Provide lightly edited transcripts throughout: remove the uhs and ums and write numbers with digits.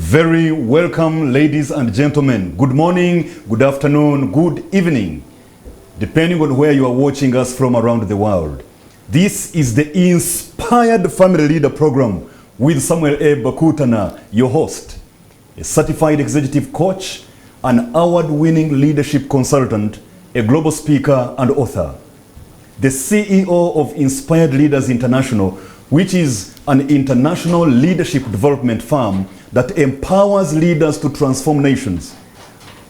Very welcome, ladies and gentlemen. Good morning, good afternoon, good evening, depending on where you are watching us from around the world. This is the Inspired Family Leader Program with Samuel A. Bakutana, your host, a certified executive coach, an award-winning leadership consultant, a global speaker and author, the CEO of Inspired Leaders International, which is an international leadership development firm that empowers leaders to transform nations,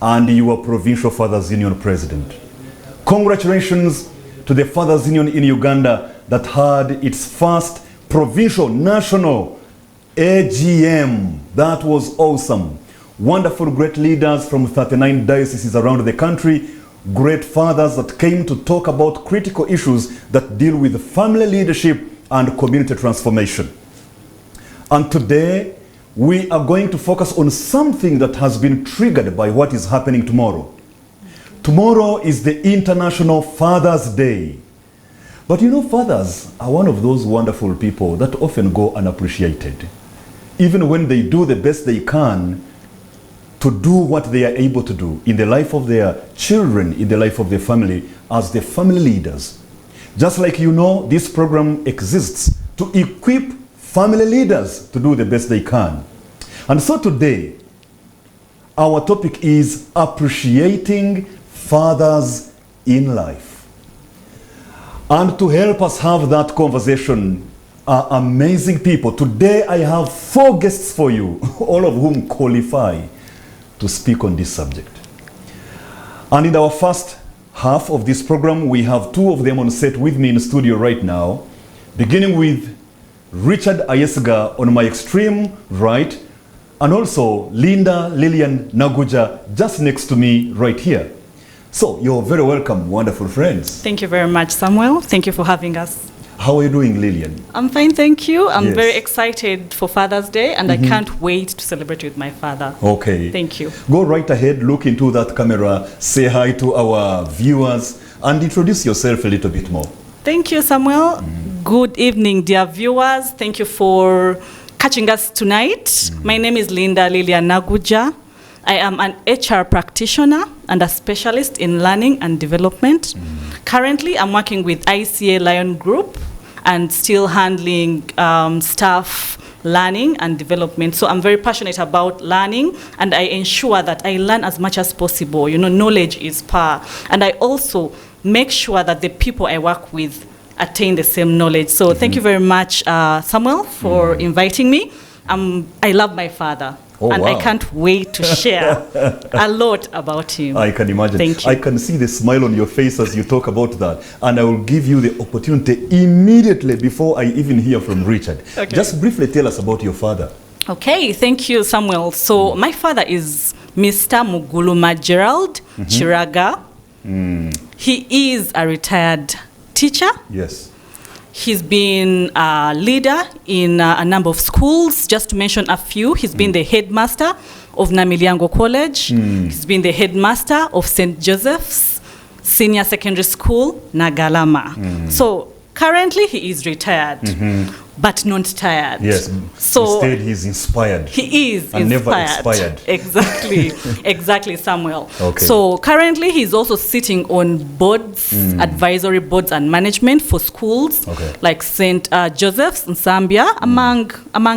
and your Provincial Fathers Union President. Congratulations to the Fathers Union in Uganda that had its first provincial national AGM. That was awesome. Wonderful, great leaders from 39 dioceses around the country, great fathers that came to talk about critical issues that deal with family leadership and community transformation. And today, we are going to focus on something that has been triggered by what is happening tomorrow. Tomorrow is the International Father's Day. But you know, fathers are one of those wonderful people that often go unappreciated. Even when they do the best they can to do what they are able to do in the life of their children, in the life of their family, as the family leaders. Just like you know, this program exists to equip family leaders to do the best they can. And so today, our topic is appreciating fathers in life. And to help us have that conversation are amazing people. Today I have 4 guests for you, all of whom qualify to speak on this subject. And in our first half of this program, we have 2 of them on set with me in the studio right now, beginning with Richard Ayesigwa on my extreme right, and also Linda Lilian Nagujja just next to me right here. So you're very welcome, wonderful friends. Thank you very much, Samuel. Thank you for having us. How are you doing, Lilian? I'm fine, thank you. I'm Yes. very excited for Father's Day, and I can't wait to celebrate with my father. Okay. Thank you. Go right ahead, look into that camera, say hi to our viewers, and introduce yourself a little bit more. Thank you, Samuel. Good evening, dear viewers. Thank you for catching us tonight. My name is Linda Lilian Nagujja. I am an HR practitioner and a specialist in learning and development. Currently, I'm working with ICA Lion Group and still handling staff learning and development. So I'm very passionate about learning, and I ensure that I learn as much as possible. You know, knowledge is power. And I also make sure that the people I work with attain the same knowledge. So thank you very much, Samuel, for inviting me. I love my father. Oh, and wow. I can't wait to share a lot about him. I can imagine. Thank you. I can see the smile on your face as you talk about that. And I will give you the opportunity immediately before I even hear from Richard. Okay. Just briefly tell us about your father. Okay, thank you, Samuel. So my father is Mr. Muguluma Gerald Chiraga. He is a retired teacher. Yes. He's been a leader in a number of schools. Just to mention a few, he's been the headmaster of Namilyango College. He's been the headmaster of St. Joseph's Senior Secondary School, Nagalama. So currently he is retired, but not tired. Yes. So instead, he's inspired. he is and inspired. never expired. Exactly, exactly, Samuel. Okay. So currently he's also sitting on boards, advisory boards and management for schools like St. Joseph's in Zambia, among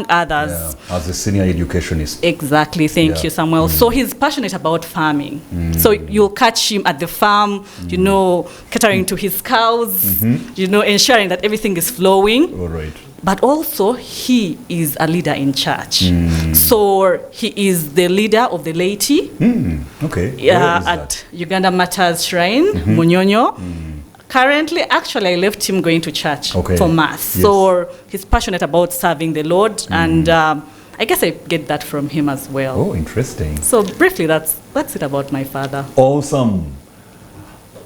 others. Yeah, as a senior educationist. Exactly, thank you, Samuel. So he's passionate about farming. So you'll catch him at the farm, you know, catering to his cows, you know, ensuring that everything is flowing. All right. But also, he is a leader in church. So he is the leader of the laity Okay. Where is at that? Uganda Matters Shrine, Munyonyo. Currently, actually, I left him going to church for Mass. Yes. So he's passionate about serving the Lord, and I guess I get that from him as well. Oh, interesting. So briefly, that's it about my father. Awesome.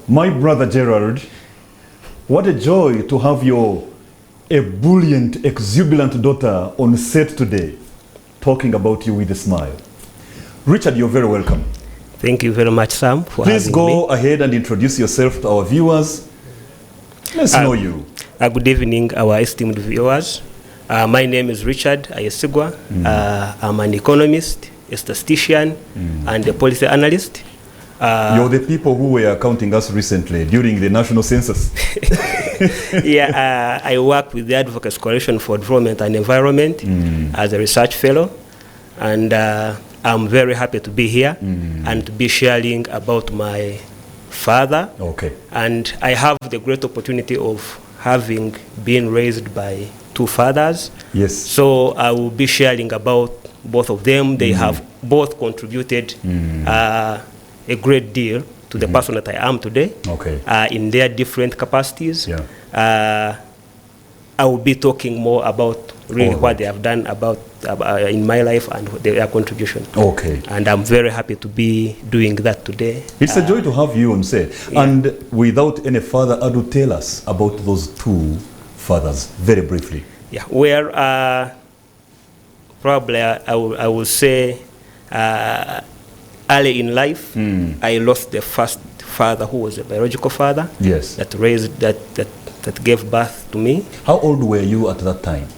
My brother Gerald, what a joy to have your ebullient, exuberant daughter on set today, talking about you with a smile. Richard, you're very welcome. Thank you very much, Sam, for Please having go me. ahead and introduce yourself to our viewers. Let's know you. Good evening, our esteemed viewers. My name is Richard Ayesigwa. I'm an economist, a statistician, and a policy analyst. You're the people who were counting us recently during the national census. Yeah, I work with the Advocates Coalition for Development and Environment as a research fellow, and I'm very happy to be here and to be sharing about my father. Okay. And I have the great opportunity of having been raised by two fathers. Yes. So I will be sharing about both of them. They have both contributed a great deal to the person that I am today. Okay. In their different capacities. Yeah. I will be talking more about really what they have done about in my life and their contribution. Okay. And I'm very happy to be doing that today. It's a joy to have you on set. Yeah. And without any further ado, tell us about those two fathers very briefly. Yeah. Well, probably I will say early in life, I lost the first father who was a biological father. Yes. That raised that gave birth to me. How old were you at that time?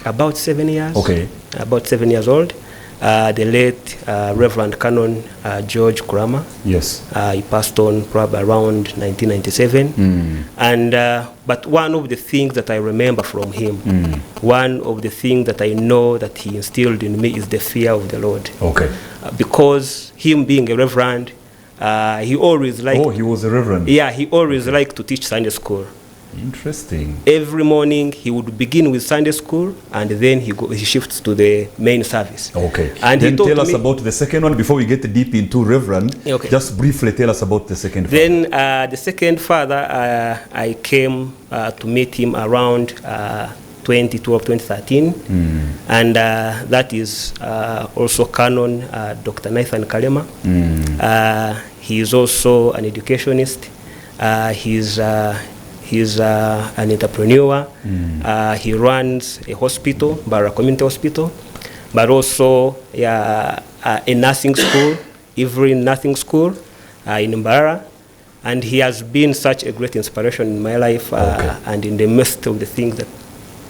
About 7 years. Okay. About 7 years old. The late Reverend Canon George Kurama. Yes. He passed on probably around 1997. And but one of the things that I remember from him, one of the things that I know that he instilled in me is the fear of the Lord. Okay. Because him being a reverend, he always liked... Oh, he was a reverend. Yeah, he always liked to teach Sunday school. Interesting. Every morning he would begin with Sunday school, and then he shifts to the main service. Okay. And then tell us about the second one before we get deep into Reverend. Okay. Just briefly tell us about the second father. Then the second father, I came to meet him around 2012, 2013. And that is also Canon Dr. Nathan Kalema. He is also an educationist. He's an entrepreneur. He runs a hospital, Barra Community Hospital, but also a nursing school, Every Nursing School in Mbara. And he has been such a great inspiration in my life and in the midst of the things that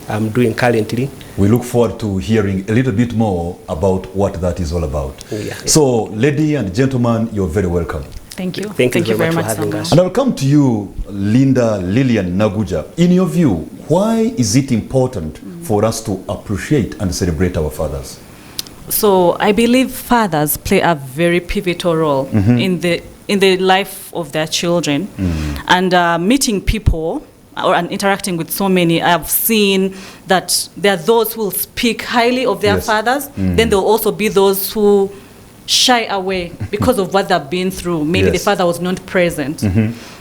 I'm doing currently. We look forward to hearing a little bit more about what that is all about. Yeah. So, ladies and gentlemen, you're very welcome. Thank you. Thank you very much for having us. And I'll come to you, Linda Lilian Nagujja. In your view, why is it important for us to appreciate and celebrate our fathers? So I believe fathers play a very pivotal role in the life of their children. And meeting people and interacting with so many, I've seen that there are those who will speak highly of their fathers. Then there will also be those who shy away because of what they've been through. Maybe the father was not present.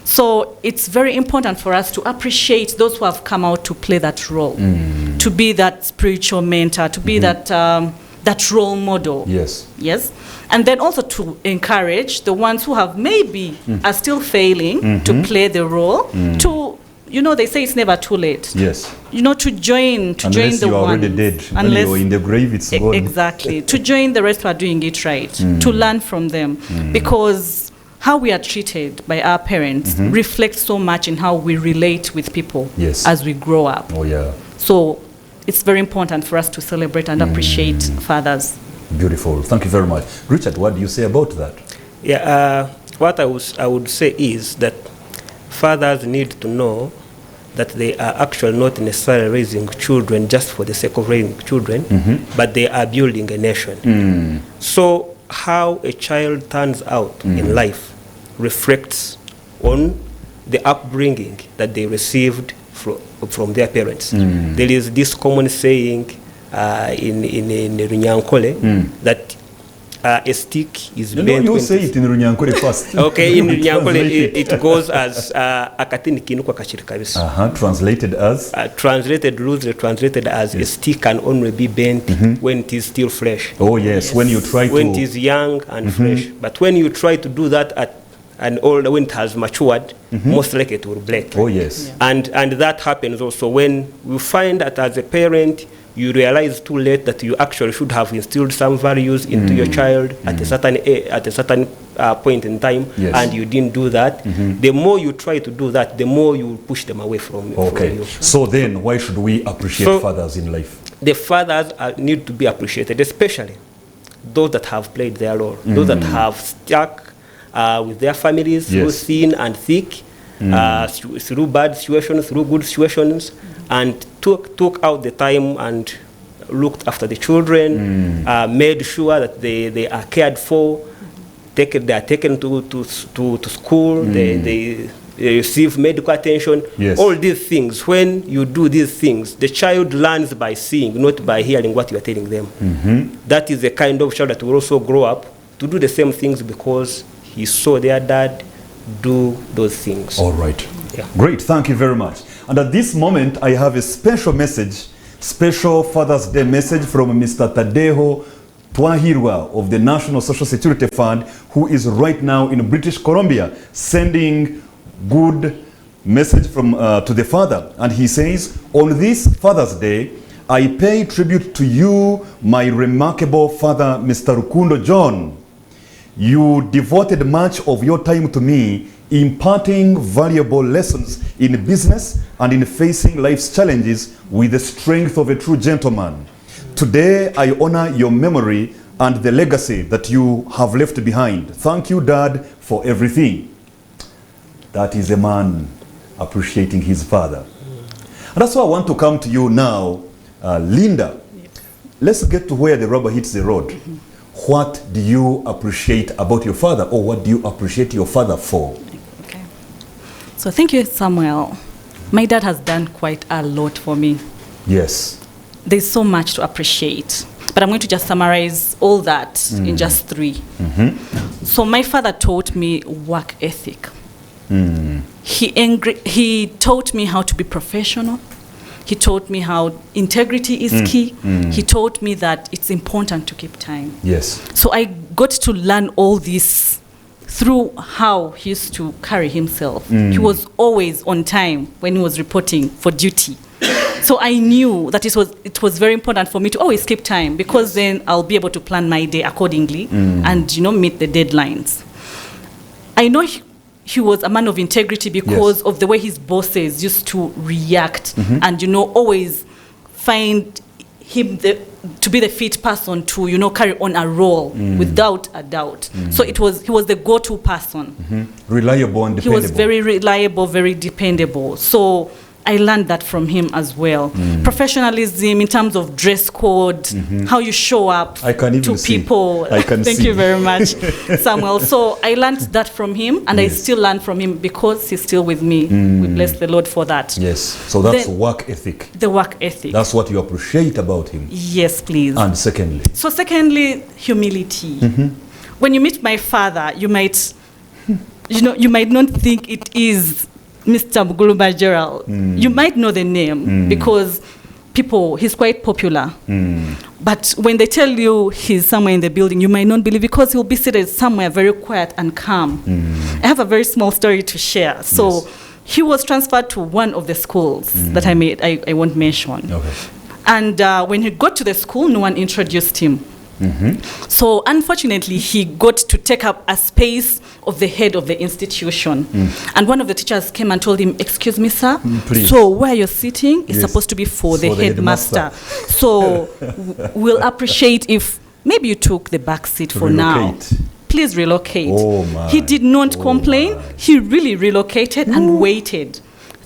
So it's very important for us to appreciate those who have come out to play that role, to be that spiritual mentor, to be that role model. Yes. And then also to encourage the ones who have maybe are still failing to play the role, to, you know, they say it's never too late. Yes. You know, to join the unless you are already dead. Unless you're in the grave, it's gone. Exactly. To join the rest who are doing it right, to learn from them. Because how we are treated by our parents reflects so much in how we relate with people as we grow up. Oh, yeah. So it's very important for us to celebrate and appreciate fathers. Beautiful. Thank you very much. Richard, what do you say about that? Yeah, what I would say is that fathers need to know that they are actually not necessarily raising children just for the sake of raising children, but they are building a nation. So how a child turns out in life reflects on the upbringing that they received from their parents. There is this common saying in Runyankole that a stick is bent. You say it in Runyankole first. Okay, in Runyankole it goes as akatini kinukwa kachiri kabisa. Translated as? Loosely translated as a stick can only be bent when it is still fresh. Oh yes, when you try when it is young and fresh. But when you try to do that at an older, when it has matured, most likely it will break. Oh yes. And that happens also when you find that as a parent you realize too late that you actually should have instilled some values into your child at a certain point in time, and you didn't do that. The more you try to do that, the more you push them away from you. So then, why should we appreciate fathers in life? the fathers need to be appreciated, especially those that have played their role, those that have stuck with their families through thin and thick, through bad situations, through good situations, and took out the time and looked after the children, made sure that they are cared for, they are taken to school, they receive medical attention. All these things, when you do these things, the child learns by seeing, not by hearing what you are telling them. That is the kind of child that will also grow up to do the same things because he saw their dad do those things. All right. Great, thank you very much. And at this moment, I have a special message, special Father's Day message from Mr. Tadeho Twahirwa of the National Social Security Fund, who is right now in British Columbia, sending good message from to the father. And he says, on this Father's Day, I pay tribute to you, my remarkable father, Mr. Rukundo John. You devoted much of your time to me, imparting valuable lessons in business and in facing life's challenges with the strength of a true gentleman. Today, I honor your memory and the legacy that you have left behind. Thank you, Dad, for everything. That is a man appreciating his father. And that's why I want to come to you now, Linda. Let's get to where the rubber hits the road. What do you appreciate about your father, or what do you appreciate your father for? Okay. So thank you, Samuel. My dad has done quite a lot for me. Yes. There's so much to appreciate, but I'm going to just summarize all that in just 3. So my father taught me work ethic. He taught me how to be professional. He taught me how integrity is key. He taught me that it's important to keep time. Yes. So I got to learn all this through how he used to carry himself. He was always on time when he was reporting for duty. So I knew that it was very important for me to always keep time, because then I'll be able to plan my day accordingly and meet the deadlines. I know he was a man of integrity because of the way his bosses used to react and always find him to be the fit person to carry on a role without a doubt. So he was the go-to person. Reliable and dependable. He was very reliable, very dependable. So I learned that from him as well. Professionalism in terms of dress code, how you show up to people. Thank you very much, Samuel. So I learned that from him, and I still learn from him because he's still with me. We bless the Lord for that. Yes. So that's work ethic. The work ethic. That's what you appreciate about him. Yes, please. And secondly? So secondly, humility. When you meet my father, you might not think it is Mr. Muguluma Gerald. You might know the name because he's quite popular. But when they tell you he's somewhere in the building, you might not believe, because he'll be seated somewhere very quiet and calm. I have a very small story to share. So he was transferred to one of the schools that I won't mention. Okay. And when he got to the school, no one introduced him. So unfortunately, he got to take up a space of the head of the institution. And one of the teachers came and told him, "Excuse me, sir, so where you're sitting is supposed to be for the headmaster. So we'll appreciate if maybe you took the back seat for now. Please relocate." Oh my. He did not complain. He really relocated and waited.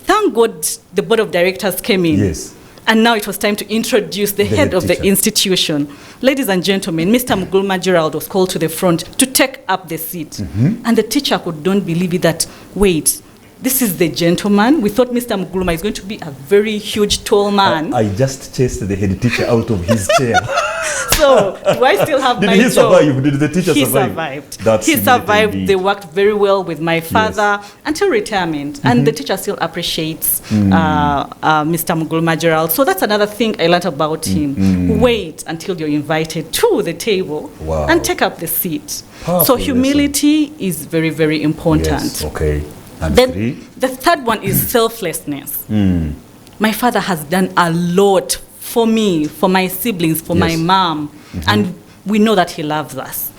Thank God the board of directors came in. Yes. And now it was time to introduce the head of the institution. Ladies and gentlemen, Mr. Muguluma Gerald was called to the front to take up the seat. And the teacher could not believe it that, wait, this is the gentleman. We thought Mr. Muguluma is going to be a very huge, tall man. I just chased the head teacher out of his chair. So, do I still have my job? Did he survive? Did the teacher survive? He survived. They worked very well with my father until retirement. And the teacher still appreciates Mr. Muguluma Gerald. So that's another thing I learned about him. Wait until you're invited to the table and take up the seat. Powerful. So humility is very, very important. Yes, okay. And then the third one is selflessness. My father has done a lot for me, for my siblings, for my mom, and we know that he loves us.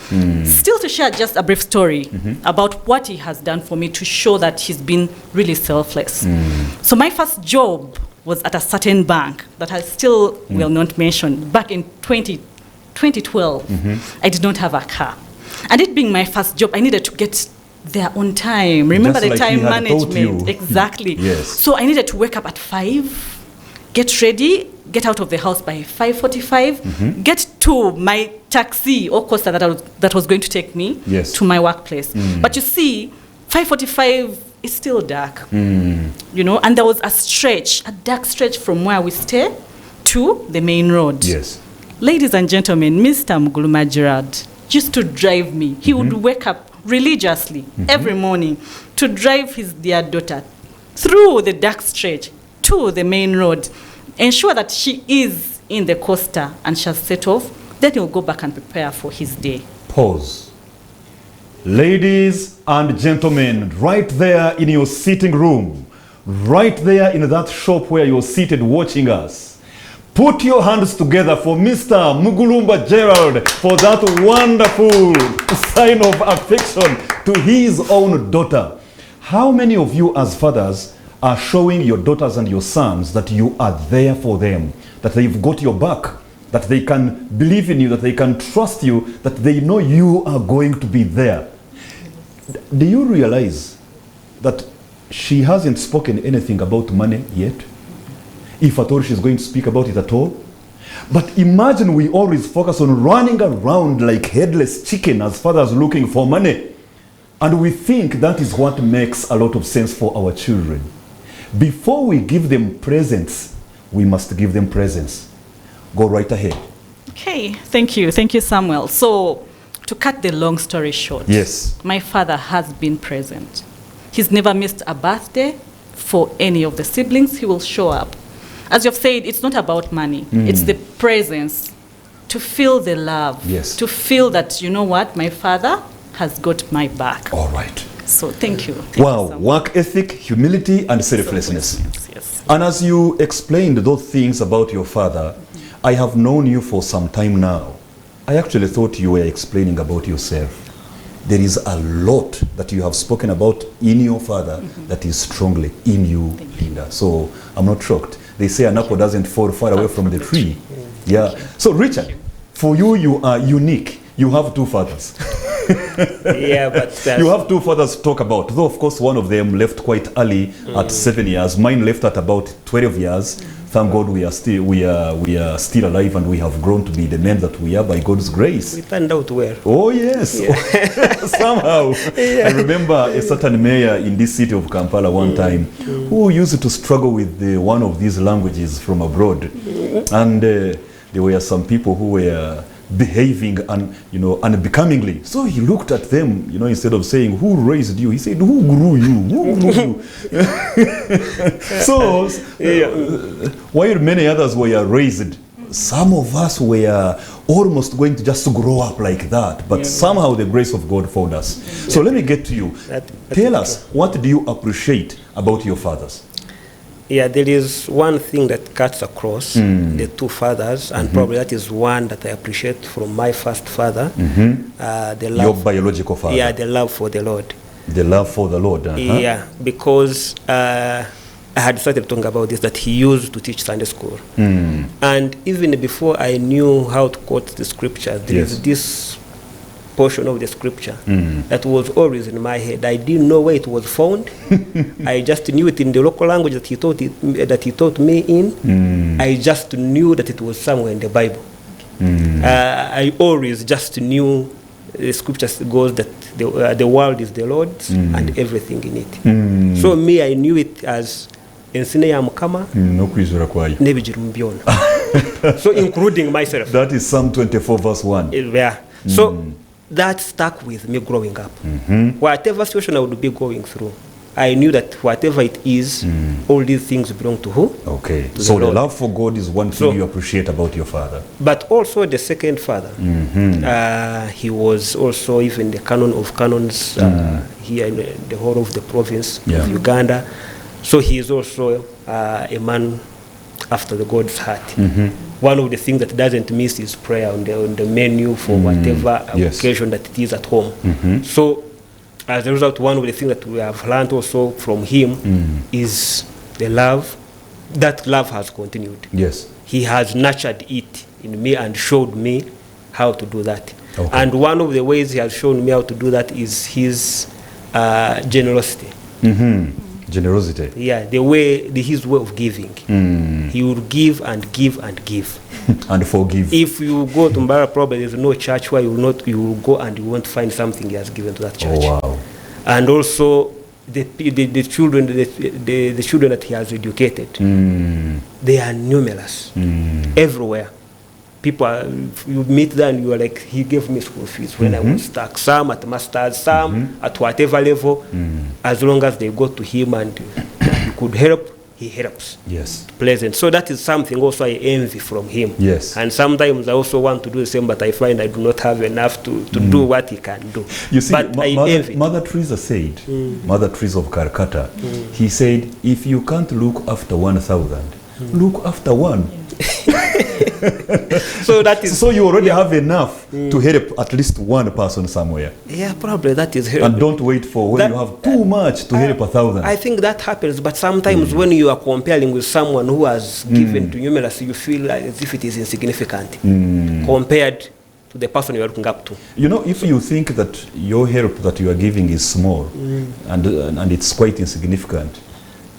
Still to share just a brief story about what he has done for me to show that he's been really selfless. So my first job was at a certain bank that I still will not mention. Back in 2012, I did not have a car. And it being my first job, I needed to get there on time. Remember Just the like time he had taught management. you. Exactly. Yes. So I needed to wake up at 5, get ready, get out of the house by 5:45, get to my taxi or coaster that was going to take me to my workplace. But you see, 5:45 is still dark, you know, and there was a dark stretch from where we stay to the main road. Yes. Ladies and gentlemen, Mr. Muguluma Gerard used to drive me. He would wake up religiously every morning to drive his dear daughter through the dark stretch to the main road, ensure that she is in the coaster and she'll set off, then he'll go back and prepare for his day. Pause. Ladies and gentlemen, right there in your sitting room, right there in that shop where you're seated watching us, put your hands together for Mr. Mugulumba Gerald for that wonderful sign of affection to his own daughter. How many of you as fathers are showing your daughters and your sons that you are there for them, that they've got your back, that they can believe in you, that they can trust you, that they know you are going to be there? Do you realize that she hasn't spoken anything about money yet? If at all she's going to speak about it at all. But imagine we always focus on running around like headless chicken as fathers looking for money. And we think that is what makes a lot of sense for our children. Before we give them presents, we must give them presents. Go right ahead. Okay, thank you. Thank you, Samuel. So, to cut the long story short, yes, my father has been present. He's never missed a birthday for any of the siblings. He will show up. As you've said, it's not about money. It's the presence, to feel the love, yes, to feel that, you know what, my father has got my back. All right. So thank you. Wow, you, work ethic, humility, and selflessness. Yes. And as you explained those things about your father, I have known you for some time now. I actually thought you were explaining about yourself. There is a lot that you have spoken about in your father that is strongly in you, Linda. So I'm not shocked. They say an apple doesn't fall far away from the tree. Yeah. So Richard, for you, you are unique. You have two fathers. Yeah, but you have two fathers to talk about. Though of course one of them left quite early at 7 years. Mine left at about 12 years. Thank God we are still alive and we have grown to be the men that we are by God's grace. We turned out well. Oh yes, yeah. Somehow. Yeah. I remember a certain mayor in this city of Kampala one time who used to struggle with one of these languages from abroad, and there were some people who were behaving unbecomingly. So he looked at them, instead of saying, "Who raised you?" he said, "Who grew you? Who grew you?" So while many others were raised, some of us were almost going to just grow up like that, but somehow the grace of God found us. So let me get to you. Tell us, what do you appreciate about your fathers? Yeah, there is one thing that cuts across the two fathers, and probably that is one that I appreciate from my first father. The love, your biological father. Yeah, the love for the Lord. The love for the Lord. Yeah, because I had started talking about this, that he used to teach Sunday school. And even before I knew how to quote the scriptures, there is this portion of the scripture that was always in my head. I didn't know where it was found. I just knew it in the local language that he taught me in. I just knew that it was somewhere in the Bible. I always just knew the scripture goes that the world is the Lord's and everything in it. So me, I knew it as Ensine ya Mukama Nebijira Mbyona. So including myself. That is Psalm 24 verse 1. Yeah. So that stuck with me growing up. Whatever situation I would be going through, I knew that whatever it is, all these things belong to who? Okay. So the love for God is one thing you appreciate about your father. But also the second father, he was also even the canon of canons here in the whole of the province of Uganda. So he is also a man after the God's heart. One of the things that doesn't miss is prayer on the menu for whatever occasion that it is at home. So as a result, one of the things that we have learned also from him is the love, that love has continued. Yes. He has nurtured it in me and showed me how to do that. Okay. And one of the ways he has shown me how to do that is his generosity. Generosity. Yeah, his way of giving. He will give and give and give. And forgive. If you go to Mbara, probably there's no church where you will go and you won't find something he has given to that church. Oh, wow. And also the children that he has educated, they are numerous everywhere. People you meet them, you are like, he gave me school fees when I was stuck. Some at masters, some at whatever level. As long as they go to him and you could help, he helps. Yes. Pleasant. So that is something also I envy from him. Yes. And sometimes I also want to do the same, but I find I do not have enough to do what he can do. You see, but I envy. Mother Teresa said, Mother Teresa of Calcutta, he said, if you can't look after 1,000, look after one. So that is. So you already have enough to help at least one person somewhere. Yeah, probably that is helping. And don't wait for when you have too much to help 1,000. I think that happens, but sometimes when you are comparing with someone who has given to numerous, you feel as if it is insignificant compared to the person you are looking up to. You know, if you think that your help that you are giving is small and it's quite insignificant,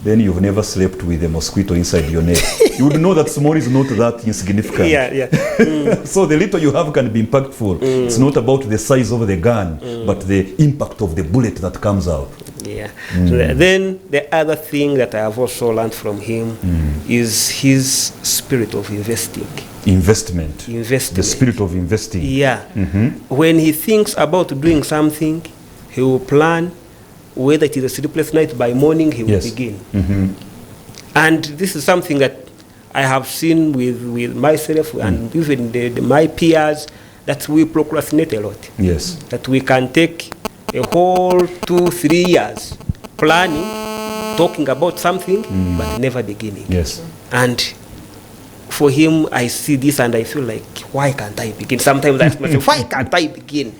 then you've never slept with a mosquito inside your neck. You would know that small is not that insignificant. Yeah. So the little you have can be impactful. It's not about the size of the gun, but the impact of the bullet that comes out. Yeah. So then the other thing that I have also learned from him is his spirit of investing. Investment. The spirit of investing. Yeah. When he thinks about doing something, he will plan. Whether it is a sleepless night, by morning he will begin. And this is something that I have seen with myself and even my peers, that we procrastinate a lot. Yes. That we can take a whole 2-3 years planning, talking about something, but never beginning. Yes. And for him, I see this and I feel like, why can't I begin? Sometimes I ask myself, why can't I begin?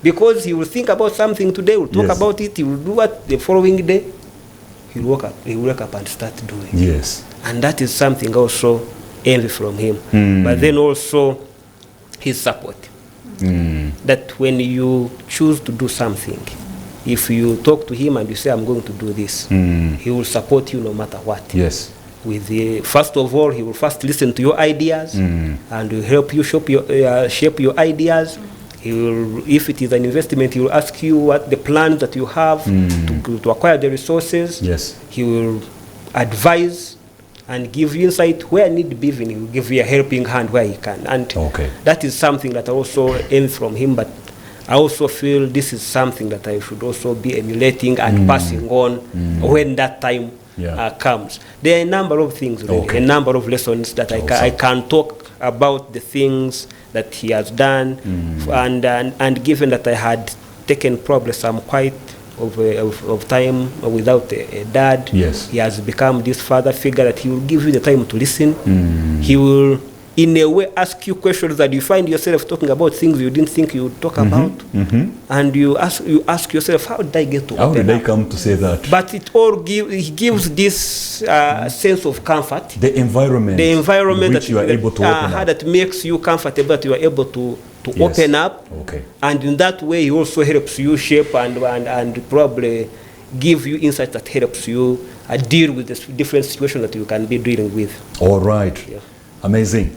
Because he will think about something today, will talk about it, he will do what the following day, he will wake up and start doing. Yes. And that is something also envy from him. But then also his support. That when you choose to do something, if you talk to him and you say, I'm going to do this, he will support you no matter what. Yes. First of all, he will first listen to your ideas and will help you shape your ideas. He will, if it is an investment, he will ask you what the plans that you have to acquire the resources. Yes. He will advise and give you insight where need be given. He will give you a helping hand where he can. And that is something that I also aim from him, but I also feel this is something that I should also be emulating and passing on when that time comes. There are a number of things, really, a number of lessons that I can talk about the things that he has done, and given that I had taken probably some quite of time without a dad, he has become this father figure that he will give you the time to listen. He will, in a way, ask you questions that you find yourself talking about things you didn't think you would talk about, and you ask yourself, how did I get to how did I come to say that? But it all he gives this sense of comfort, the environment which you are able to open up, that makes you comfortable, that you are able to open up, and in that way he also helps you shape and probably give you insight that helps you deal with the different situations that you can be dealing with. All right. Amazing.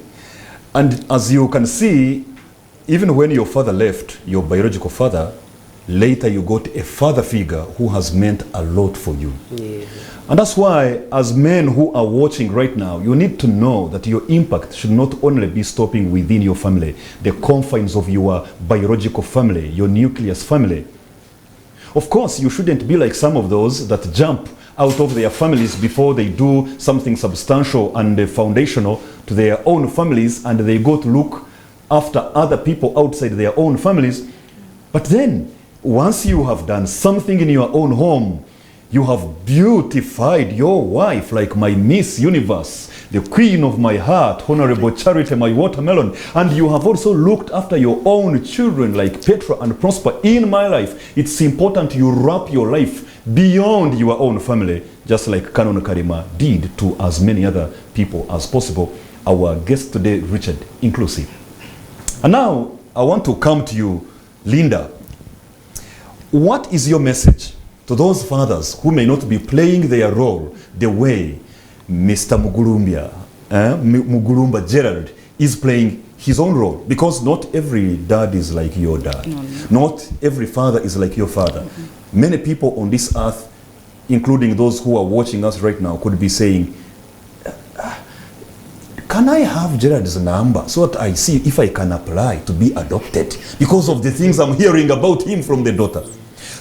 And as you can see, even when your father left, your biological father, later you got a father figure who has meant a lot for you. And that's why, as men who are watching right now, you need to know that your impact should not only be stopping within your family, the confines of your biological family, your nucleus family. Of course, you shouldn't be like some of those that jump out of their families before they do something substantial and foundational to their own families, and they go to look after other people outside their own families. But then, once you have done something in your own home, you have beautified your wife like my Miss Universe, the queen of my heart, Honorable Charity, my watermelon, and you have also looked after your own children like Petra and Prosper. In my life, it's important you wrap your life beyond your own family, just like Canon Karima did to as many other people as possible. Our guest today, Richard, inclusive. And now, I want to come to you, Linda. What is your message to those fathers who may not be playing their role the way Mr. Mugulumba Gerald is playing his own role? Because not every dad is like your dad. No. Not every father is like your father. Many people on this earth, including those who are watching us right now, could be saying, can I have Gerard's number so that I see if I can apply to be adopted? Because of the things I'm hearing about him from the daughter.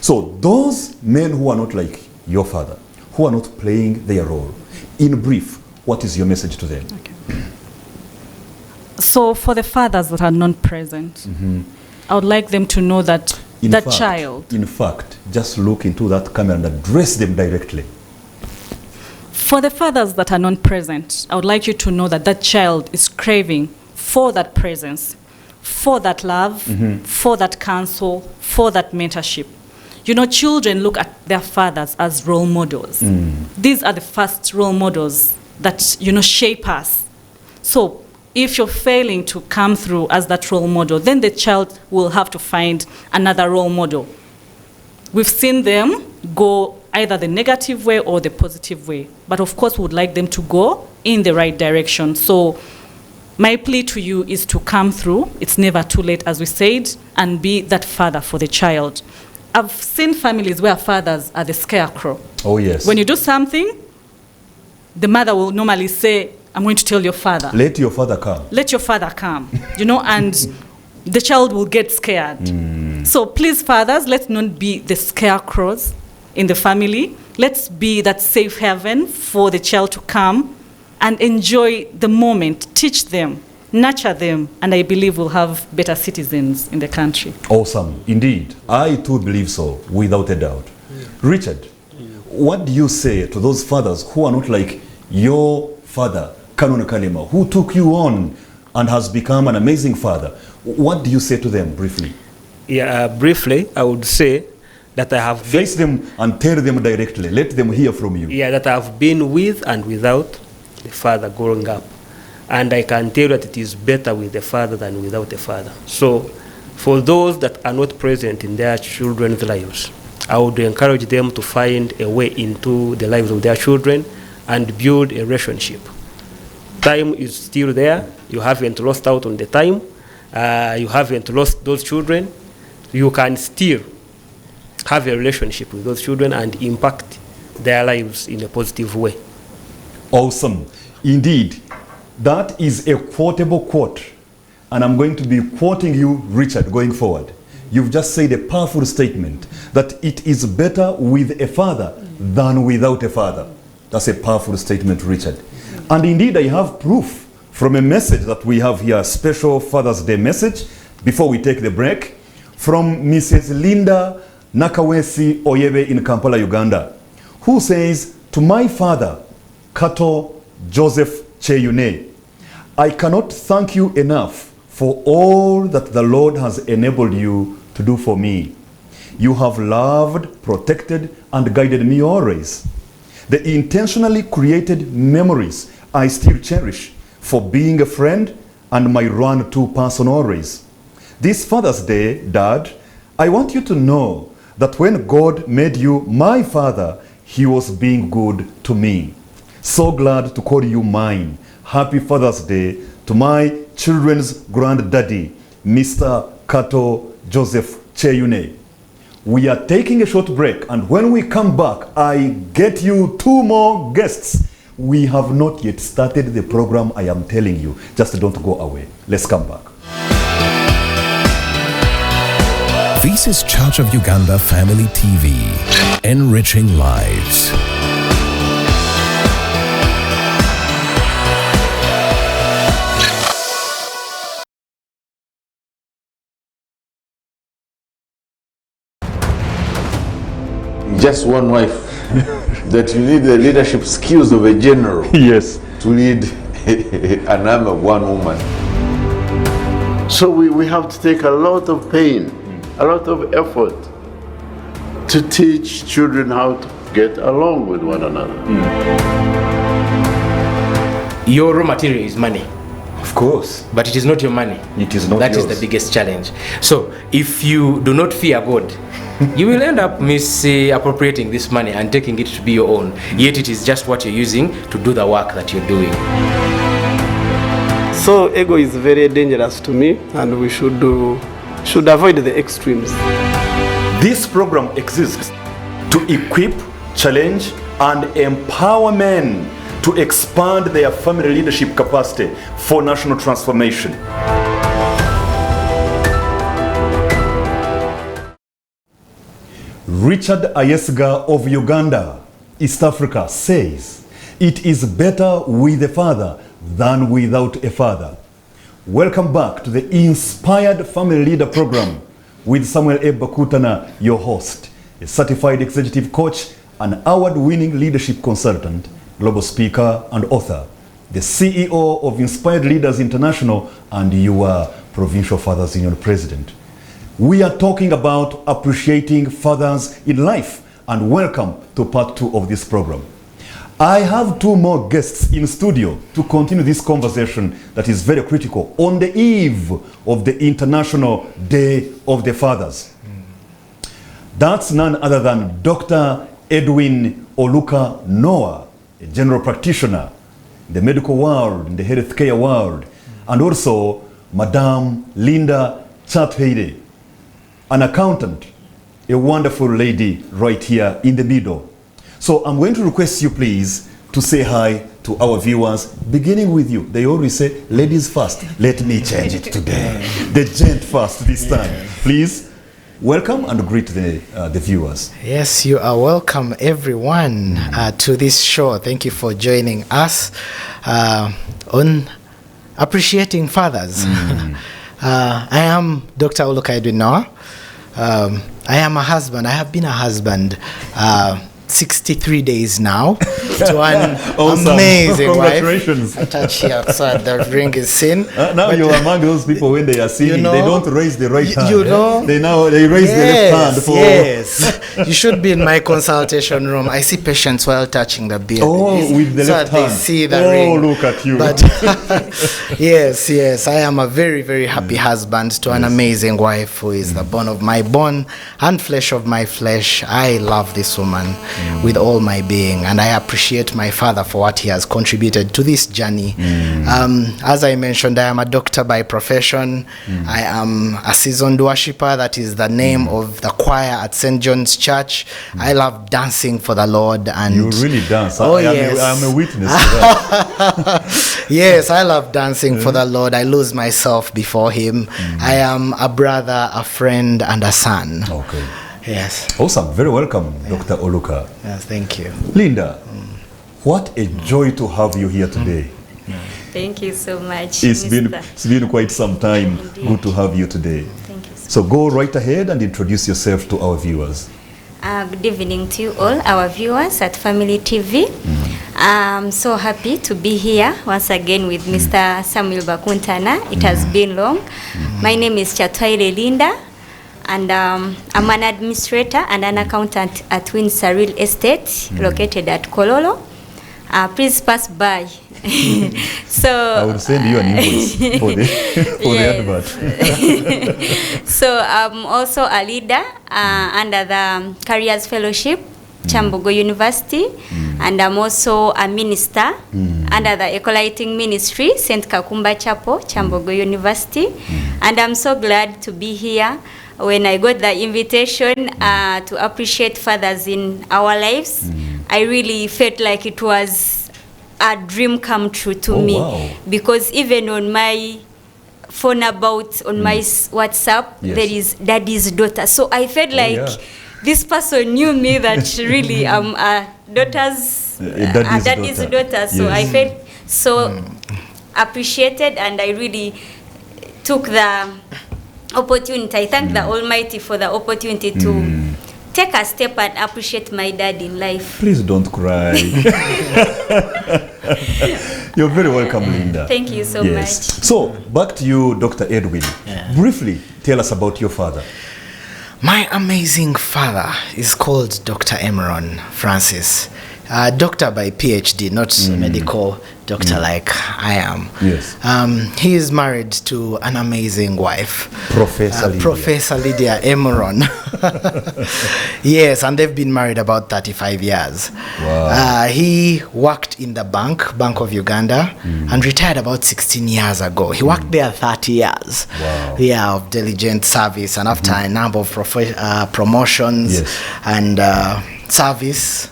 So those men who are not like your father, who are not playing their role, in brief, what is your message to them? Okay. So for the fathers that are not present, I would like them to know that child. In fact, just look into that camera and address them directly. For the fathers that are not present, I would like you to know that that child is craving for that presence, for that love, for that counsel, for that mentorship. You know, children look at their fathers as role models. These are the first role models that, you know, shape us. So if you're failing to come through as that role model, then the child will have to find another role model. We've seen them go either the negative way or the positive way. But of course, we would like them to go in the right direction. So my plea to you is to come through. It's never too late, as we said, and be that father for the child. I've seen families where fathers are the scarecrow. Oh, yes. When you do something, the mother will normally say, I'm going to tell your father. Let your father come. Let your father come. You know, and the child will get scared. So please, fathers, let's not be the scarecrows in the family. Let's be that safe haven for the child to come and enjoy the moment, teach them, nurture them, and I believe we'll have better citizens in the country. Awesome. Indeed. I too believe so, without a doubt. Richard, what do you say to those fathers who are not like your father, Canon Kanema, who took you on and has become an amazing father? What do you say to them, briefly? Yeah, briefly, I would say that I have... Face them and tell them directly. Let them hear from you. Yeah, that I have been with and without the father growing up. And I can tell you that it is better with the father than without the father. So, for those that are not present in their children's lives, I would encourage them to find a way into the lives of their children and build a relationship. Time is still there. You haven't lost out on the time. You haven't lost those children. You can still have a relationship with those children and impact their lives in a positive way. Awesome. Indeed. That is a quotable quote, and I'm going to be quoting you, Richard, going forward. You've just said a powerful statement that it is better with a father than without a father. That's a powerful statement, Richard. And indeed, I have proof from a message that we have here, a special Father's Day message, before we take the break, from Mrs. Linda Nakawesi Oyebe in Kampala, Uganda, who says, to my father, Kato Joseph Cheyune, I cannot thank you enough for all that the Lord has enabled you to do for me. You have loved, protected, and guided me always. The intentionally created memories I still cherish for being a friend and my run-to person always. This Father's Day, Dad, I want you to know that when God made you my father, he was being good to me. So glad to call you mine. Happy Father's Day to my children's granddaddy, Mr. Kato Joseph Cheyune. We are taking a short break, and when we come back, I get you two more guests. We have not yet started the program, I am telling you. Just don't go away. Let's come back. This is Church of Uganda Family TV, enriching lives. Just one wife, that you need the leadership skills of a general. Yes. To lead an army of one woman. So we have to take a lot of pain, a lot of effort to teach children how to get along with one another. Your raw material is money. Of course. But it is not your money. It is not That yours. is the biggest challenge. So if you do not fear God, you will end up misappropriating this money and taking it to be your own. Yet it is just what you're using to do the work that you're doing. So ego is very dangerous to me, and we should avoid the extremes. This program exists to equip, challenge, and empower men to expand their family leadership capacity for national transformation. Richard Ayesigwa of Uganda, East Africa, says, "It is better with a father than without a father." Welcome back to the Inspired Family Leader Program with Samuel A. Bakutana, your host, a certified executive coach, an award-winning leadership consultant, global speaker and author, the CEO of Inspired Leaders International, and your Provincial Fathers Union President. We are talking about appreciating fathers in life, and welcome to part 2 of this program. I have 2 more guests in studio to continue this conversation that is very critical on the eve of the International Day of the Fathers. That's none other than Dr. Edwin Oluka Noah, a general practitioner in the medical world, in the healthcare world, and also Madame Linda Nagujja, an accountant, a wonderful lady right here in the middle. So I'm going to request you please to say hi to our viewers, beginning with you. They always say ladies first. Let me change it today. The gent first this time. Please welcome and greet the viewers. Yes, you are welcome everyone to this show. Thank you for joining us on Appreciating Fathers. I am Dr. Oluka Edwin Noah. I am a husband. I have been a husband 63 days now to an Awesome. Amazing Congratulations. wife. Touch here outside, the ring is seen. Now But, you're among those people when they are singing, you know, they don't raise the right hand. you know, They raise the left hand for. Yes, you should be in my consultation room. I see patients while touching the beard. Oh, with the so left they hand. see the Oh, ring. look at you. But yes, I am a very, very happy husband to an amazing wife who is the bone of my bone and flesh of my flesh. I love this woman with all my being, and I appreciate my father for what he has contributed to this journey. As I mentioned, I am a doctor by profession. I am a seasoned worshipper. That is the name of the choir at St. John's Church. I love dancing for the Lord. And You really dance. Oh, I'm a witness to that. yes, I love dancing for the Lord. I lose myself before Him. I am a brother, a friend, and a son. Okay. Yes. Awesome. Very welcome, Dr. Oluka. Yes, thank you. Linda, what a joy to have you here today. Thank you so much. It's Mr. been quite some time. Indeed. Good to have you today. Thank you So so go right ahead and introduce yourself to our viewers. Good evening to you all, our viewers at Family TV. I'm so happy to be here once again with Mr. Samuel Bakutana. It has been long. My name is Ayesigwa Linda, and I'm an administrator and an accountant at Windsor Real Estate, located at Kololo. Please pass by. So I will send you an invoice for the advert. So I'm also a leader under the Careers Fellowship, Chambogo University, and I'm also a minister under the Eco-Lighting Ministry, St. Kakumba Chapel, Chambogo University. And I'm so glad to be here. When I got the invitation to appreciate fathers in our lives, I really felt like it was a dream come true to me. Wow. Because even on my phone on my WhatsApp, Yes. there is daddy's daughter. So I felt like yeah. this person knew me, that really I'm a daddy's daughter. So Yes. I felt so appreciated, and I really took the opportunity. I thank the Almighty for the opportunity to take a step and appreciate my dad in life. Please don't cry. You're very welcome, Linda. Thank you so much. So, back to you, Dr. Edwin. Briefly, tell us about your father. My amazing father is called Dr. Emeron Francis. Doctor by PhD, not medical doctor like I am. Yes. He is married to an amazing wife, Professor Lydia Emeron. Yes, and they've been married about 35 years. Wow. He worked in the Bank of Uganda, and retired about 16 years ago. He worked there 30 years. Wow. Yeah, of diligent service, and after a number of promotions and service,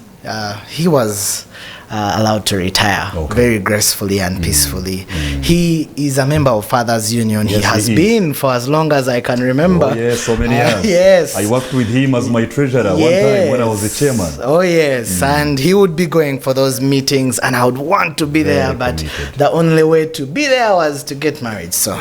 he was allowed to retire very gracefully and peacefully. He is a member of Fathers Union. Yes, he has been for as long as I can remember. Oh, yes, so many years. Yes. I worked with him as my treasurer one time when I was the chairman. Oh, yes. And he would be going for those meetings, and I would want to be there, but the only way to be there was to get married. So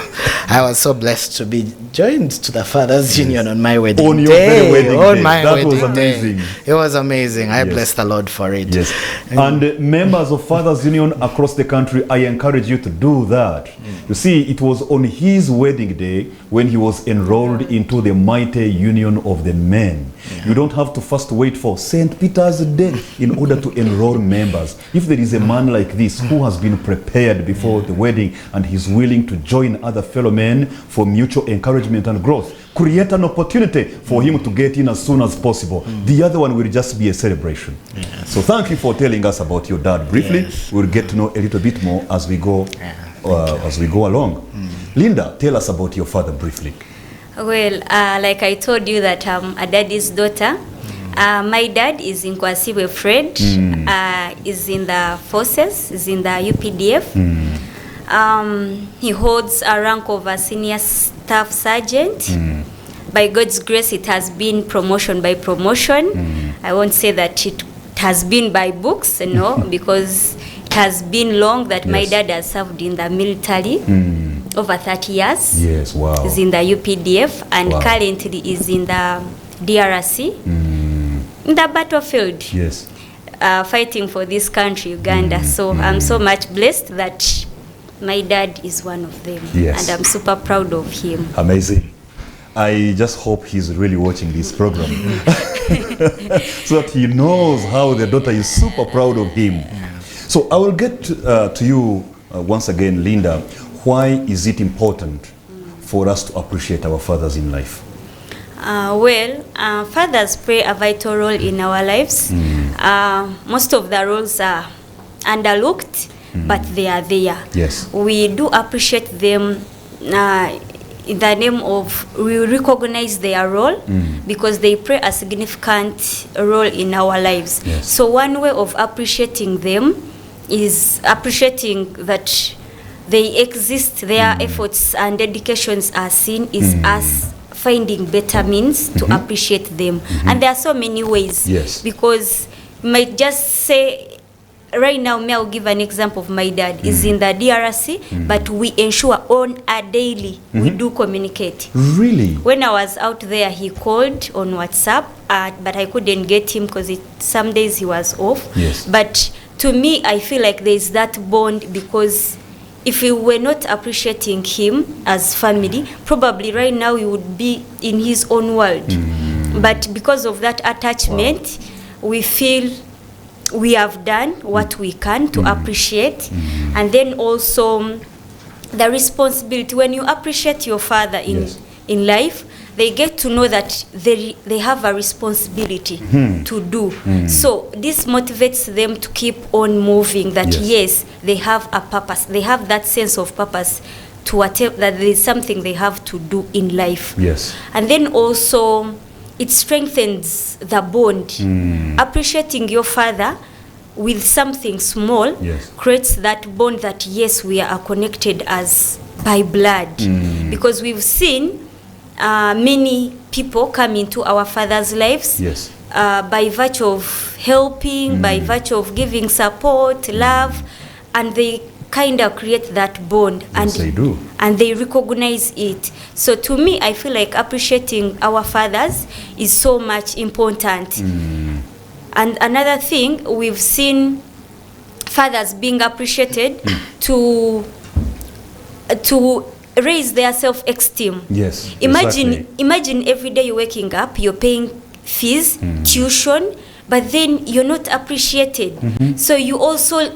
I was so blessed to be joined to the Fathers Union on my wedding on your day. very wedding On day. my That wedding was amazing. day. It was amazing. I bless the Lord for it. Yes. And members of Fathers Union across the country, I encourage you to do that. You see, it was on his wedding day when he was enrolled into the mighty union of the men. You don't have to first wait for St. Peter's Day in order to enroll members. If there is a man like this who has been prepared before the wedding and he's willing to join other fellow men for mutual encouragement and growth, create an opportunity for him to get in as soon as possible. The other one will just be a celebration. So thank you for telling us about your dad briefly. We'll get to know a little bit more as we go along. Linda, tell us about your father briefly. Well, like I told you that I'm a daddy's daughter. My dad is in Kwasiwe Fred, is in the forces, is in the UPDF. He holds a rank of a senior staff sergeant. By God's grace, it has been promotion by promotion. I won't say that it has been by books, no, because it has been long that my dad has served in the military. Over 30 years. Yes, wow. Is in the UPDF and currently is in the DRC. In the battlefield. Yes. Fighting for this country, Uganda. So I'm so much blessed that my dad is one of them. Yes. And I'm super proud of him. Amazing. I just hope he's really watching this program so that he knows how the daughter is super proud of him. So I will get to you once again, Linda. Why is it important for us to appreciate our fathers in life? Fathers play a vital role in our lives. Most of the roles are underlooked, but they are there. Yes. We do appreciate them in the name of, we recognize their role because they play a significant role in our lives. Yes. So one way of appreciating them is appreciating that they exist, their efforts and dedications are seen, is us finding better means to appreciate them. And there are so many ways. Yes. Because you might just say, right now, may I give an example of my dad, is in the DRC, but we ensure on a daily, we do communicate. Really? When I was out there, he called on WhatsApp, but I couldn't get him because some days he was off. Yes. But to me, I feel like there's that bond because if we were not appreciating him as family, probably right now he would be in his own world. But because of that attachment, we feel we have done what we can to appreciate. And then also the responsibility. When you appreciate your father in life, they get to know that they have a responsibility to do. So this motivates them to keep on moving, that yes, they have a purpose. They have that sense of purpose to attempt that there is something they have to do in life. Yes. And then also it strengthens the bond. Appreciating your father with something small creates that bond that yes, we are connected as by blood. Because we've seen many people come into our fathers' lives by virtue of helping, by virtue of giving support, love, and they kind of create that bond. Yes, they do. And they recognize it. So to me, I feel like appreciating our fathers is so much important. And another thing, we've seen fathers being appreciated to raise their self-esteem. Yes, Imagine, exactly. imagine every day you're waking up, you're paying fees, tuition, but then you're not appreciated. So you also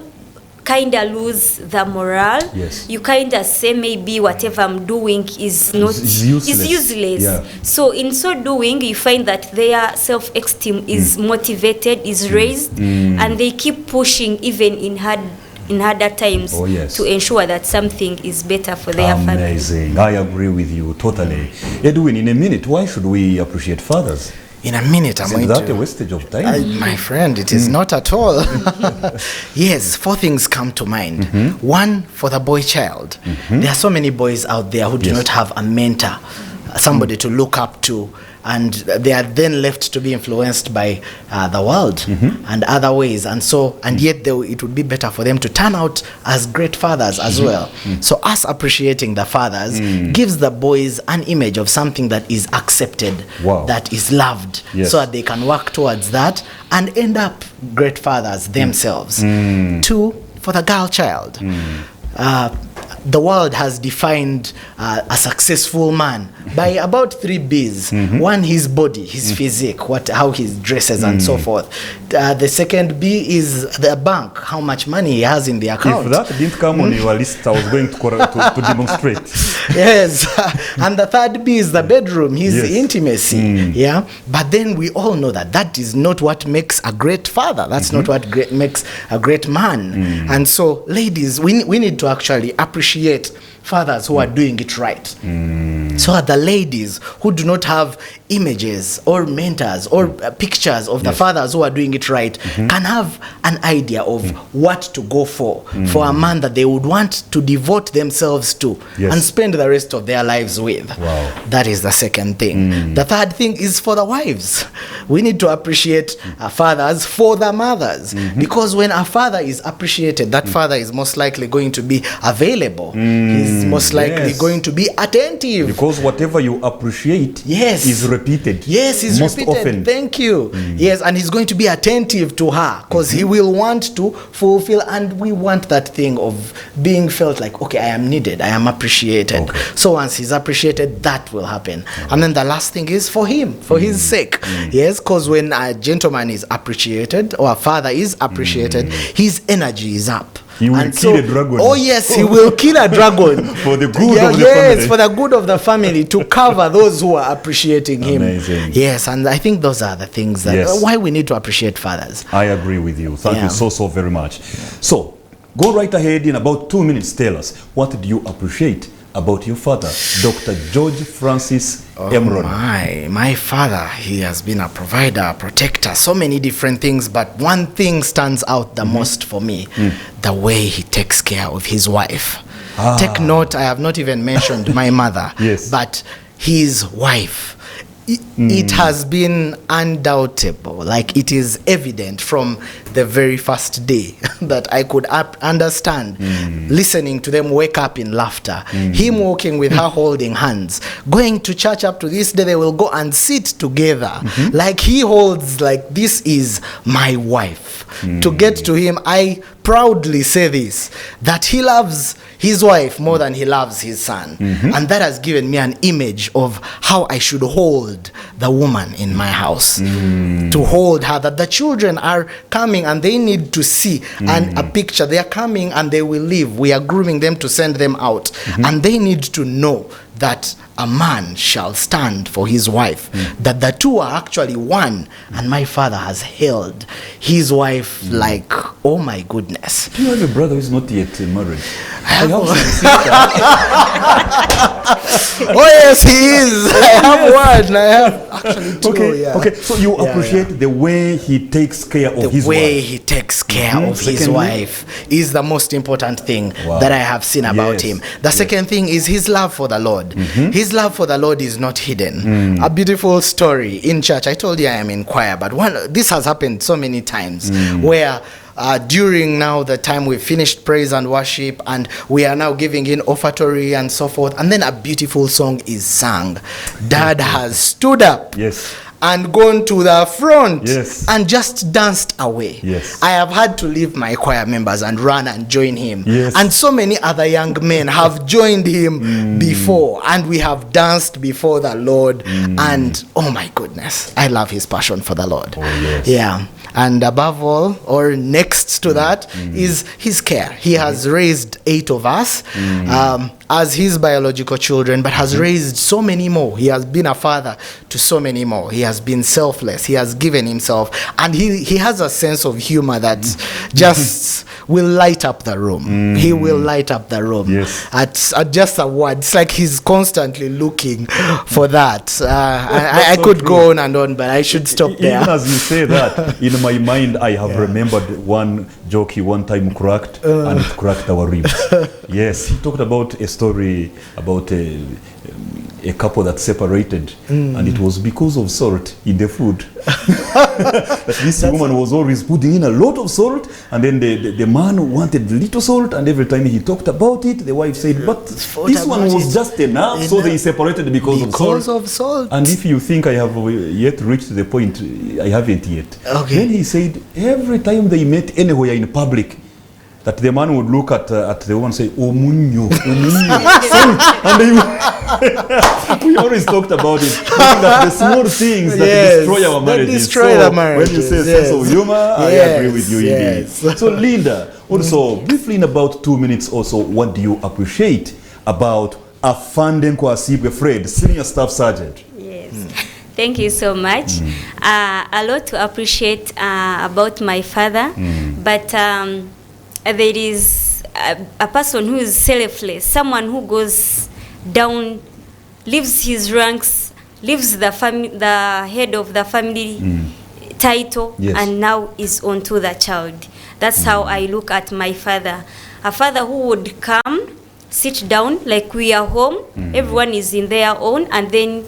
kind of lose the morale. Yes. You kind of say maybe whatever I'm doing is not Is useless. is useless. Yeah. So in so doing, you find that their self-esteem is motivated, is raised, and they keep pushing even in harder times Oh, yes. to ensure that something is better for their family. Amazing. I agree with you totally. Edwin, in a minute, why should we appreciate fathers? In a minute, I'm Isn't going that to... a wastage of time? My friend, it is not at all. Yes, 4 things come to mind. One, for the boy child. There are so many boys out there who do Yes. not have a mentor, somebody to look up to, and they are then left to be influenced by the world and other ways, and yet it would be better for them to turn out as great fathers as well. So us appreciating the fathers gives the boys an image of something that is accepted, Wow. that is loved, Yes. so that they can work towards that and end up great fathers themselves. 2, for the girl child. The world has defined a successful man by about 3 B's. One, his body, his physique, how he dresses and so forth. The second B is the bank, how much money he has in the account. If that didn't come on your list, I was going to demonstrate. Yes. And the third B is the bedroom, his Yes. intimacy. Yeah. But then we all know that is not what makes a great father. That's not what makes a great man. And so, ladies, we need to actually appreciate fathers who are doing it right. So the ladies who do not have images or mentors or pictures of the fathers who are doing it right can have an idea of what to go for a man that they would want to devote themselves to and spend the rest of their lives with. Wow. That is the second thing. The third thing is for the wives. We need to appreciate fathers for the mothers, because when a father is appreciated, that father is most likely going to be available. He's most likely going to be attentive. Because whatever you appreciate is repeated. Yes, is most repeated. often. Thank you. Yes, and he's going to be attentive to her, because he will want to fulfill, and we want that thing of being felt like, okay, I am needed, I am appreciated. So once he's appreciated, that will happen. And then the last thing is for him, for his sake. Yes, because when a gentleman is appreciated, or a father is appreciated, his energy is up. He will kill a dragon. Oh yes, he will kill a dragon. For the good of the family. Yes, for the good of the family, to cover those who are appreciating him. Amazing. Yes, and I think those are the things that why we need to appreciate fathers. I agree with you. Thank you so very much. So, go right ahead. In about 2 minutes, tell us, what do you appreciate about your father, Dr. George Francis Emron? My father, he has been a provider, a protector, so many different things, but one thing stands out the most for me, the way he takes care of his wife. Take note, I have not even mentioned my mother, but his wife. It has been undoubtable, like it is evident from the very first day that I could understand, listening to them wake up in laughter, him walking with her holding hands, going to church. Up to this day they will go and sit together, like he holds, like this is my wife. To get to him, I proudly say this, that he loves his wife more than he loves his son. And that has given me an image of how I should hold the woman in my house. To hold her, that the children are coming and they need to see and a picture. They are coming and they will leave. We are grooming them to send them out. And they need to know that a man shall stand for his wife, that the two are actually one. And my father has held his wife like, oh my goodness. Do you have a brother who is not yet married? Oh yes, he is. I have one. I have actually two. Okay. So you appreciate the way he takes care of his wife. The way he takes care of his wife is the most important thing that I have seen about him. The second thing is his love for the Lord. His love for the Lord is not hidden. A beautiful story in church. I told you I am in choir, but this has happened so many times where during now the time we've finished praise and worship and we are now giving in offertory and so forth, and then a beautiful song is sung. Dad has stood up and gone to the front Yes. and just danced away. Yes. I have had to leave my choir members and run and join him. Yes. And so many other young men have joined him before, and we have danced before the Lord. And oh my goodness, I love his passion for the Lord. Oh, yes. Yeah. And above all, or next to that, is his care. He has raised 8 of us as his biological children, but has raised so many more. He has been a father to so many more. He has been selfless. He has given himself. And he has a sense of humor that just will light up the room. He will light up the room. Yes. At just a word. It's like he's constantly looking for that. I so could true. go on and on, but I should stop there. Even as you say that, in my mind, I have remembered one joke he one time cracked, and it cracked our ribs. Yes, he talked about a story about a couple that separated, and it was because of salt in the food. That this woman was always putting in a lot of salt, and then the man wanted little salt, and every time he talked about it, the wife said, but this one was just enough, so they separated because of salt. And if you think I have yet reached the point, I haven't yet. Okay. Then he said, every time they met anywhere in public, that the man would look at the woman and say, "Omunyo, omunyo." And we always talked about it, that the small things that destroy our marriages. When you say sense of humor, I agree with you indeed. So Linda, also briefly in about 2 minutes also, what do you appreciate about Afande Ayesigwa Fred, Senior Staff Sergeant? Yes. Thank you so much. A lot to appreciate about my father, but there is a person who is selfless, someone who goes down, leaves his ranks, leaves the head of the family title, and now is onto the child. That's how I look at my father. A father who would come, sit down like we are home, everyone is in their own, and then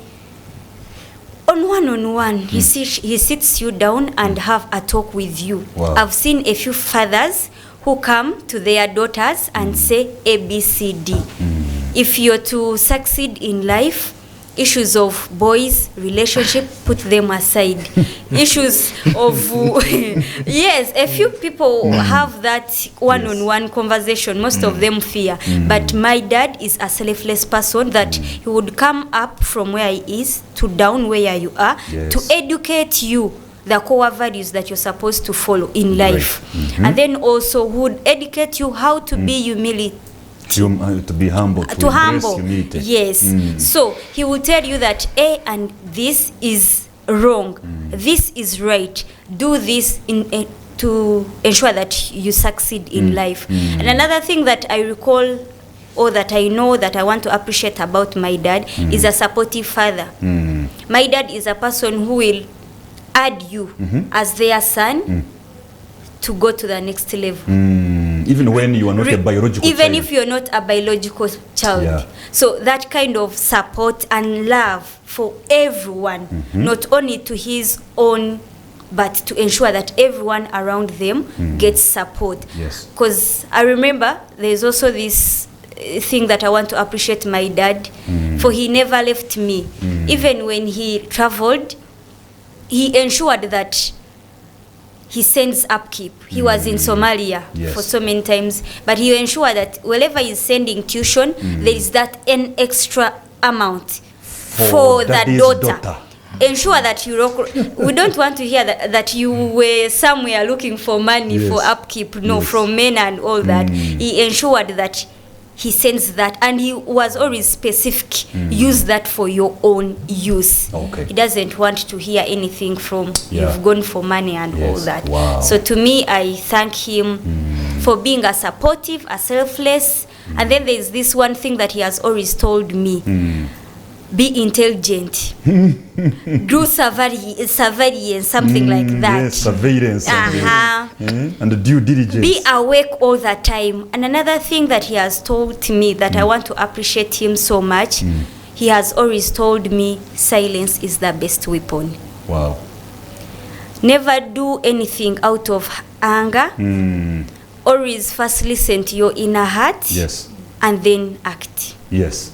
on one, he sits you down and have a talk with you. Wow. I've seen a few fathers who come to their daughters and say A, B, C, D. If you're to succeed in life, issues of boys, relationship, put them aside. Issues of, yes, a few people have that one-on-one conversation. Most of them fear. But my dad is a selfless person that he would come up from where he is to down where you are to educate you the core values that you're supposed to follow in life. And then also would educate you how to be humility. To be humble, to embrace humility. Yes. So he will tell you that A and this is wrong, this is right. Do this to ensure that you succeed in life. And another thing that I recall or that I know that I want to appreciate about my dad is a supportive father. My dad is a person who will add you as their son to go to the next level. Even when you are not a biological child. Even if you're not a biological child. So that kind of support and love for everyone, not only to his own, but to ensure that everyone around them gets support. Because I remember there's also this thing that I want to appreciate my dad for. He never left me. Even when he traveled, he ensured that he sends upkeep. He was in Somalia for so many times, but he ensured that wherever he's sending tuition, there is that an extra amount for the daughter. Ensure that we don't want to hear that you were somewhere looking for money for upkeep, from men and all that. He ensured that he sends that, and he was always specific. Use that for your own use. He doesn't want to hear anything from you've gone for money and all that. So to me, I thank him for being a supportive, a selfless. And then there's this one thing that he has always told me. Be intelligent. Do surveillance, something like that. Yes, surveillance. And due diligence. Be awake all the time. And another thing that he has told me that I want to appreciate him so much, he has always told me silence is the best weapon. Wow. Never do anything out of anger. Always first listen to your inner heart. Yes. And then act. Yes.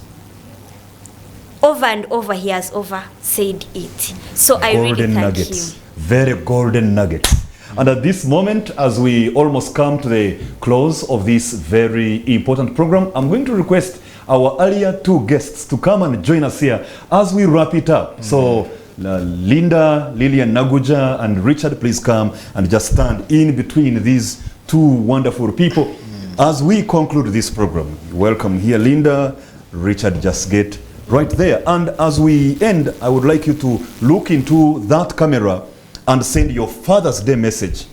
over and over he has over said it. So I really Golden thank nuggets. him. Very golden nuggets. And at this moment, as we almost come to the close of this very important program, I'm going to request our earlier two guests to come and join us here as we wrap it up. So Linda, Lilian Nagujja, and Richard, please come and just stand in between these two wonderful people as we conclude this program. Welcome here, Linda. Richard, just get right there. And as we end, I would like you to look into that camera and send your Father's Day message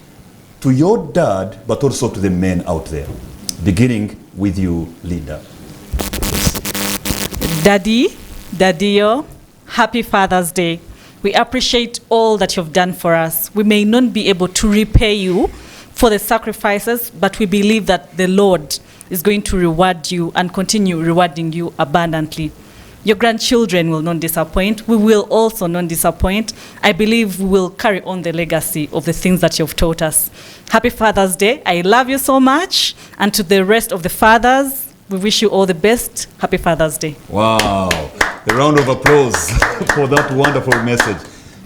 to your dad, but also to the men out there. Beginning with you, Linda. Daddy-o, happy Father's Day. We appreciate all that you've done for us. We may not be able to repay you for the sacrifices, but we believe that the Lord is going to reward you and continue rewarding you abundantly. Your grandchildren will not disappoint. We will also not disappoint. I believe we will carry on the legacy of the things that you've taught us. Happy Father's Day. I love you so much. And to the rest of the fathers, we wish you all the best. Happy Father's Day. Wow. A round of applause for that wonderful message.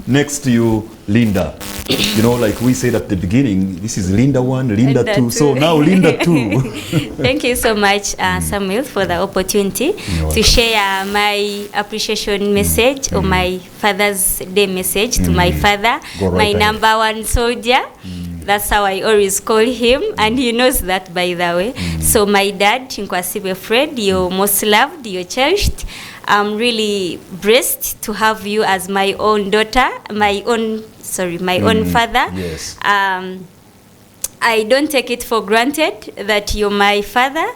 Next to you, Linda. You know, like we said at the beginning, this is Linda 1, Linda 2. So now Linda 2. Thank you so much, Samuel, for the opportunity to share my appreciation message or my Father's Day message to my father, my number one soldier. That's how I always call him, and he knows that, by the way. So my dad, Chinkwasibe Fred, you're most loved, you're cherished. I'm really blessed to have you as my own daughter, my own father. Yes. I don't take it for granted that you're my father,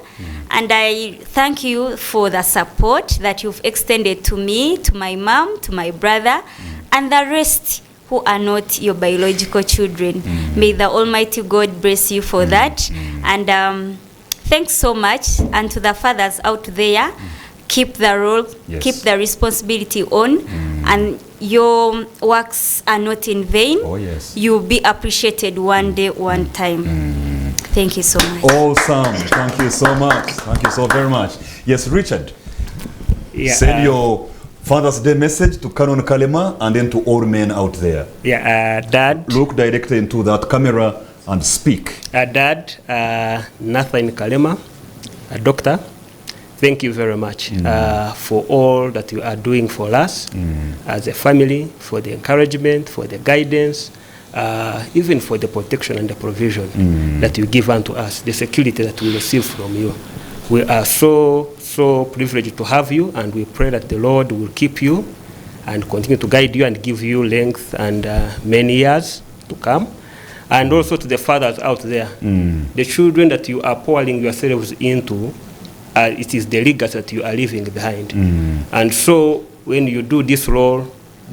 and I thank you for the support that you've extended to me, to my mom, to my brother, and the rest who are not your biological children. May the Almighty God bless you for that. And thanks so much. And to the fathers out there, keep the role, keep the responsibility on, and your works are not in vain. Oh, yes. You'll be appreciated one day, one time. Thank you so much. Awesome. Thank you so much. Thank you so very much. Yes, Richard. Send your Father's Day message to Canon Kalema and then to all men out there. Dad. Look directly into that camera and speak. Dad, Nathan Kalema, a doctor. Thank you very much for all that you are doing for us as a family, for the encouragement, for the guidance, even for the protection and the provision that you give unto us, the security that we receive from you. We are so privileged to have you, and we pray that the Lord will keep you and continue to guide you and give you length and many years to come. And also to the fathers out there, the children that you are pouring yourselves into, it is the legacy that you are leaving behind. And so when you do this role,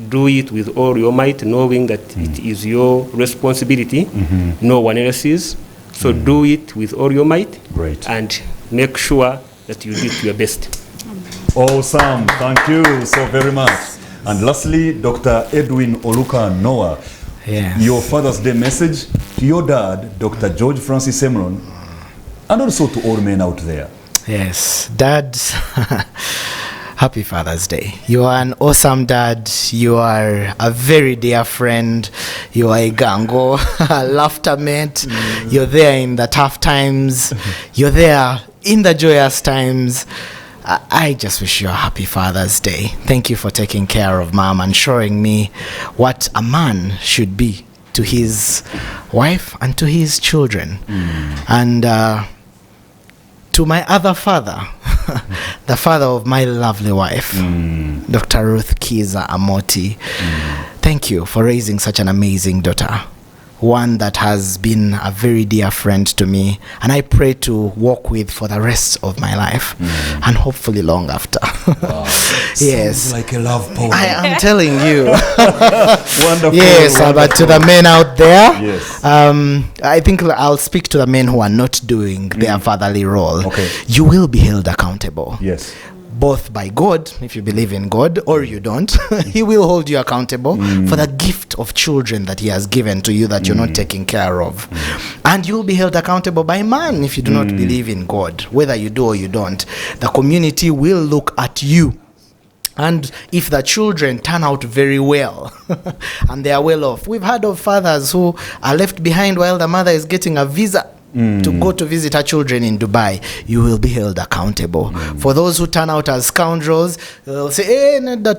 do it with all your might, knowing that it is your responsibility, no one else's. So do it with all your might. Great. And make sure that you do it to your best. Awesome. Thank you so very much. And lastly, Dr. Edwin Oluka Noah, your Father's Day message to your dad, Dr. George Francis Emron, and also to all men out there. Yes, Dad, happy Father's Day. You are an awesome dad. You are a very dear friend. You are a gango, a laughter mate. You're there in the tough times. You're there in the joyous times. I just wish you a happy Father's Day. Thank you for taking care of Mom and showing me what a man should be to his wife and to his children. And to my other father, the father of my lovely wife, Dr. Ruth Kiza Amoti, thank you for raising such an amazing daughter, one that has been a very dear friend to me, and I pray to walk with for the rest of my life, and hopefully long after. Wow. Yes. Sounds like a love poem. I am telling you. Wonderful. Yes, wonderful. but to the men out there, yes. I think I'll speak to the men who are not doing their fatherly role. Okay. You will be held accountable. Yes. Both by God, if you believe in God, or you don't. He will hold you accountable for the gift of children that he has given to you that you're not taking care of. And you'll be held accountable by man if you do not believe in God. Whether you do or you don't, the community will look at you And if the children turn out very well and they are well off, we've heard of fathers who are left behind while the mother is getting a visa to go to visit her children in Dubai. You will be held accountable. For those who turn out as scoundrels, they'll say, the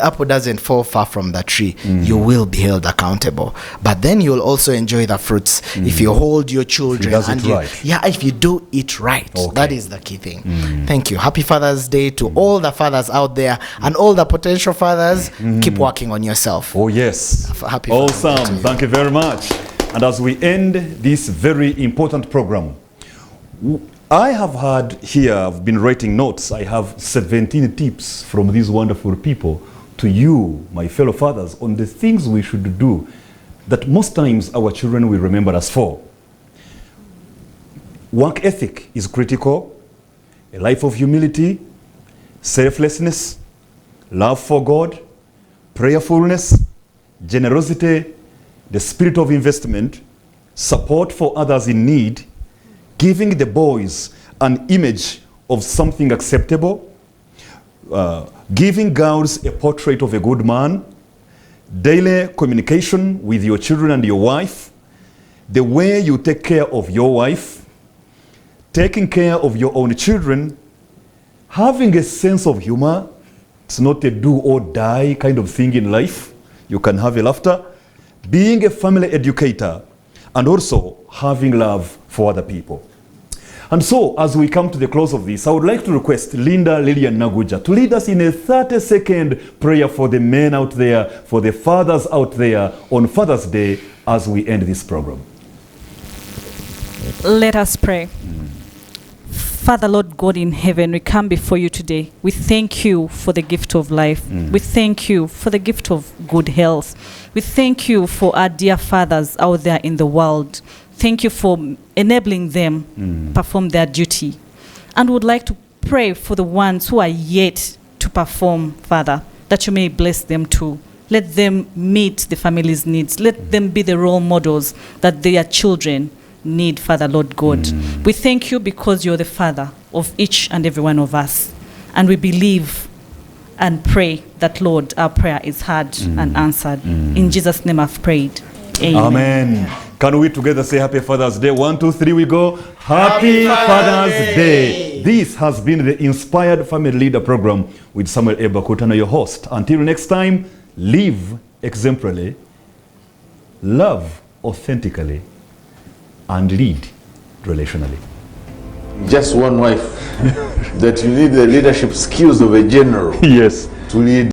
apple doesn't fall far from the tree. You will be held accountable. But then you'll also enjoy the fruits if you hold your children. If you do it right. Okay. That is the key thing. Thank you. Happy Father's Day to all the fathers out there and all the potential fathers. Keep working on yourself. Oh, yes. Happy awesome. Thank you very much. And as we end this very important program, I have had here, I've been writing notes, I have 17 tips from these wonderful people to you, my fellow fathers, on the things we should do that most times our children will remember us for. Work ethic is critical, a life of humility, selflessness, love for God, prayerfulness, generosity, the spirit of investment, support for others in need, giving the boys an image of something acceptable, giving girls a portrait of a good man, daily communication with your children and your wife, the way you take care of your wife, taking care of your own children, having a sense of humor. It's not a do or die kind of thing in life. You can have a laughter. Being a family educator, and also having love for other people. And so, as we come to the close of this, I would like to request Linda Nagujja to lead us in a 30-second prayer for the men out there, for the fathers out there on Father's Day as we end this program. Let us pray. Father, Lord God in heaven, we come before you today. We thank you for the gift of life. We thank you for the gift of good health. We thank you for our dear fathers out there in the world. Thank you for enabling them perform their duty. And would like to pray for the ones who are yet to perform, Father, that you may bless them too. Let them meet the family's needs. Let them be the role models that their children need, Father, Lord God. We thank you because you're the Father of each and every one of us. And we believe and pray that, Lord, our prayer is heard and answered. In Jesus' name I've prayed. Amen. Amen. Can we together say Happy Father's Day? 1, 2, 3, we go. Happy Father's Day. This has been the Inspired Family Leader Program with Samuel A. Bakutana, your host. Until next time, live exemplarily, love authentically, and lead relationally. Just one wife, that you need the leadership skills of a general. Yes. To lead